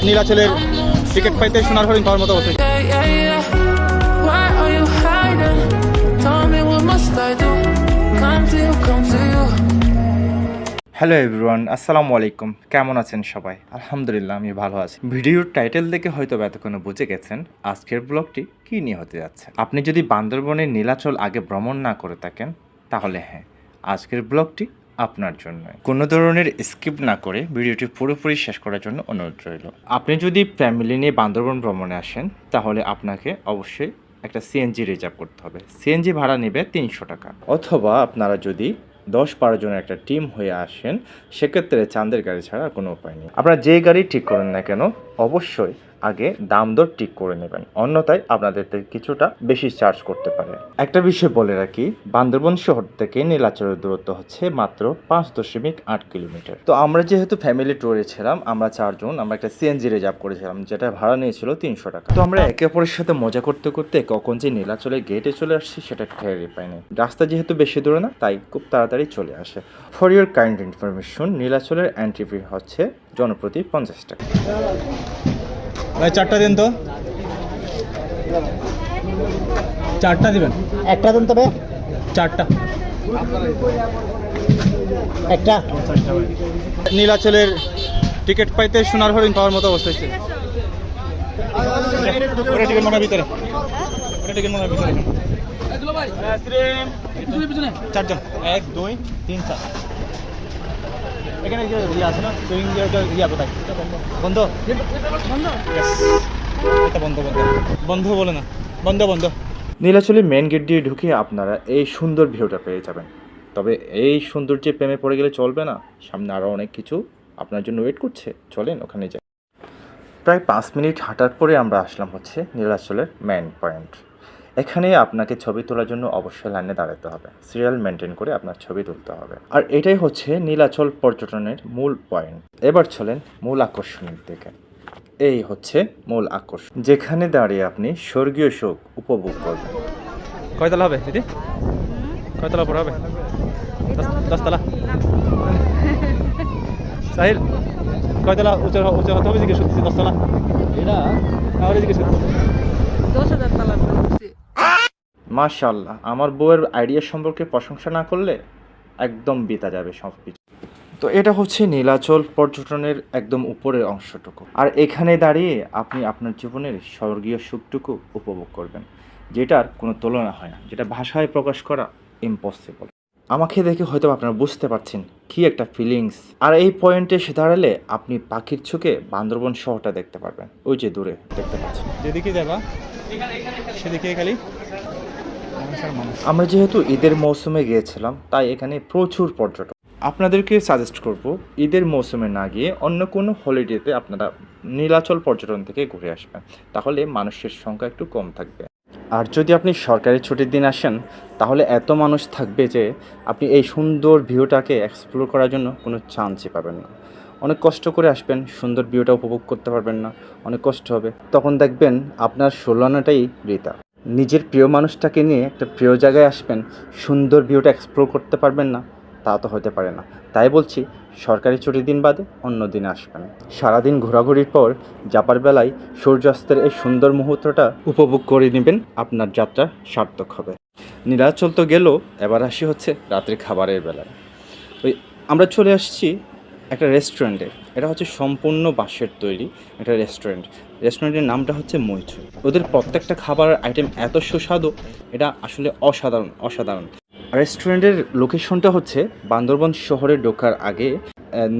নীলাচলের ticket পাইতে সোনার হরিণ পাওয়ার মতো অবস্থা। হ্যালো এভরিওয়ান, আসসালামু আলাইকুম। কেমন আছেন সবাই? আলহামদুলিল্লাহ, আমি ভালো আছি। ভিডিওর টাইটেল দেখে হয়তো এতক্ষণে বুঝে গেছেন আজকের ব্লগটি কী নিয়ে হতে যাচ্ছে। আপনি যদি বান্দরবনের নীলাচল আগে ভ্রমণ না করে থাকেন তাহলে হ্যাঁ, আজকের ব্লগটি আপনার জন্য। কোনো ধরনের স্কিপ না করে ভিডিওটি পুরোপুরি শেষ করার জন্য অনুরোধ রইল। আপনি যদি ফ্যামিলি নিয়ে বান্দরবন ভ্রমণে আসেন তাহলে আপনাকে অবশ্যই একটা সিএনজি রিজার্ভ করতে হবে। সিএনজি ভাড়া নেবে 300 টাকা। অথবা আপনারা যদি 10-12 জনের একটা টিম হয়ে আসেন সেক্ষেত্রে চাঁদের গাড়ি ছাড়া আর কোনো উপায় নেই। আপনারা যে গাড়ি ঠিক করেন না কেন অবশ্যই আগে দাম দর ঠিক করে নেবেন, অন্যথায় আপনাদের কিছুটা বেশি চার্জ করতে পারে। একটা বিষয় বলে রাখি, বান্দরবন শহর থেকে নীলাচলের দূরত্ব হচ্ছে মাত্র 5.8 কিলোমিটার। তো আমরা যেহেতু ফ্যামিলি ট্যুরে ছিলাম, আমরা 4 জন, আমরা একটা সিএনজি রিজার্ভ করেছিলাম যেটা ভাড়া নিয়েছিল 300 টাকা। তো আমরা একে অপরের সাথে মজা করতে করতে কখন যে নীলাচলের গেটে চলে আসছি সেটা ঠেরই পাইনি। রাস্তা যেহেতু বেশি দূরে না তাই খুব তাড়াতাড়ি চলে আসে। ফর ইউর কাইন্ড ইনফরমেশন, নীলাচলের এন্ট্রি ফি হচ্ছে জনপ্রতি 50 টাকা। ভাই চারটা দিন তো, চারটা দিবেন। একটা দিন তবে, চারটা একটা নীলাচলের টিকিট পাইতে সোনার হরিণ পাওয়ার মতো অবস্থা হচ্ছে। টিকিট মাগার ভিতরে, টিকিট মাগার ভিতরে চারজন, 1 2 3 4। এখানে যে ইয়ে আছে না, সুইং ইয়া কোথায় বন্ধ? বন্ধ, এটা বন্ধ বন্ধ বন্ধ বলে না, বন্ধ বন্ধ। নীলাচলের মেন গেট দিয়ে ঢুকে আপনারা এই সুন্দর ভিউটা পেয়ে যাবেন। তবে এই সৌন্দর্যে প্রেমে পড়ে গেলে চলবে না, সামনে আরও অনেক কিছু আপনার জন্য ওয়েট করছে। চলেন ওখানে যাই। প্রায় 5 মিনিট হাঁটার পরে আমরা আসলাম হচ্ছে নীলাচলের মেন পয়েন্ট। এখানে আপনাকে ছবি তোলার জন্য অবশ্যই লাইনে দাঁড়াতে হবে, সিরিয়াল মেনটেন করে আপনার ছবি তুলতে হবে। আর এটাই হচ্ছে নীলাচল পর্যটনের মূল পয়েন্ট। এবার চলেন মূল আকর্ষণের দিকে। এই হচ্ছে মূল আকর্ষণ, যেখানে দাঁড়িয়ে আপনি স্বর্গীয় সুখ উপভোগ করবেন। কয়তলা হবে দিদি? কয়তলা পরে হবে? 10 তলা। সাহিল, কয়তলা উঁচু উঁচু হতে হবে? জিজ্ঞেস করতেছি। 10 তলা? এটা আমাদের জিজ্ঞেস করতেছি। 10,000 তলা। মাশাআল্লাহ, আমার বউয়ের আইডিয়া সম্পর্কে প্রশংসা না করলে একদম বিতা যাবে সব কিছু। তো এটা হচ্ছে নীলাচল পর্যটনের একদম উপরের অংশটুকু। আর এখানে দাঁড়িয়ে আপনি আপনার জীবনের স্বর্গীয় সুখটুকু উপভোগ করবেন, যেটার কোনো তুলনা হয় না, যেটা ভাষায় প্রকাশ করা ইম্পসিবল। আমাকে দেখে হয়তো আপনারা বুঝতে পারছেন কি একটা ফিলিংস। আর এই পয়েন্টে এসে দাঁড়ালে আপনি পাখির চোখে বান্দরবন শহরটা দেখতে পারবেন। ওই যে দূরে দেখতে পাচ্ছেন, যেদিকে যাবা সেদিকে খালি। আমরা যেহেতু ঈদের মৌসুমে গিয়েছিলাম তাই এখানে প্রচুর পর্যটক। আপনাদেরকে সাজেস্ট করব ঈদের মৌসুমে না গিয়ে অন্য কোনো হলিডেতে আপনারা নীলাচল পর্যটন থেকে ঘুরে আসবেন, তাহলে মানুষের সংখ্যা একটু কম থাকবে। আর যদি আপনি সরকারি ছুটির দিন আসেন তাহলে এত মানুষ থাকবে যে আপনি এই সুন্দর ভিউটাকে এক্সপ্লোর করার জন্য কোনো চান্সই পাবেন না। অনেক কষ্ট করে আসবেন, সুন্দর ভিউটা উপভোগ করতে পারবেন না, অনেক কষ্ট হবে। তখন দেখবেন আপনার 16 আনাটাই বৃথা। নিজের প্রিয় মানুষটাকে নিয়ে একটা প্রিয় জায়গায় আসবেন, সুন্দর ভিউটা এক্সপ্লোর করতে পারবেন না, তা তো হতে পারে না। তাই বলছি সরকারি ছুটির দিন বাদে অন্য দিন আসবেন। সারাদিন ঘোরাঘুরির পর যাবার বেলায় সূর্যাস্তের এই সুন্দর মুহূর্তটা উপভোগ করে নেবেন, আপনার যাত্রা সার্থক হবে। নীলাচল তো গেল, এবার আসি হচ্ছে রাত্রে খাবারের বেলায়। ওই আমরা চলে আসছি একটা রেস্টুরেন্টে। এটা হচ্ছে সম্পূর্ণ বাঁশের তৈরি একটা রেস্টুরেন্ট। রেস্টুরেন্টের নামটা হচ্ছে মৈত্রী। ওদের প্রত্যেকটা খাবারের আইটেম এত সুস্বাদু, এটা আসলে অসাধারণ অসাধারণ। রেস্টুরেন্টের লোকেশনটা হচ্ছে বান্দরবন শহরে ঢোকার আগে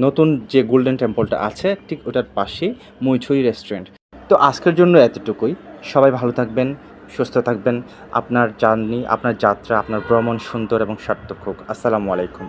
নতুন যে গোল্ডেন টেম্পলটা আছে ঠিক ওটার পাশেই মৈত্রী রেস্টুরেন্ট। তো আজকের জন্য এতটুকুই। সবাই ভালো থাকবেন, সুস্থ থাকবেন। আপনার জার্নি, আপনার যাত্রা, আপনার ভ্রমণ সুন্দর এবং সার্থক হোক। আসসালামু আলাইকুম।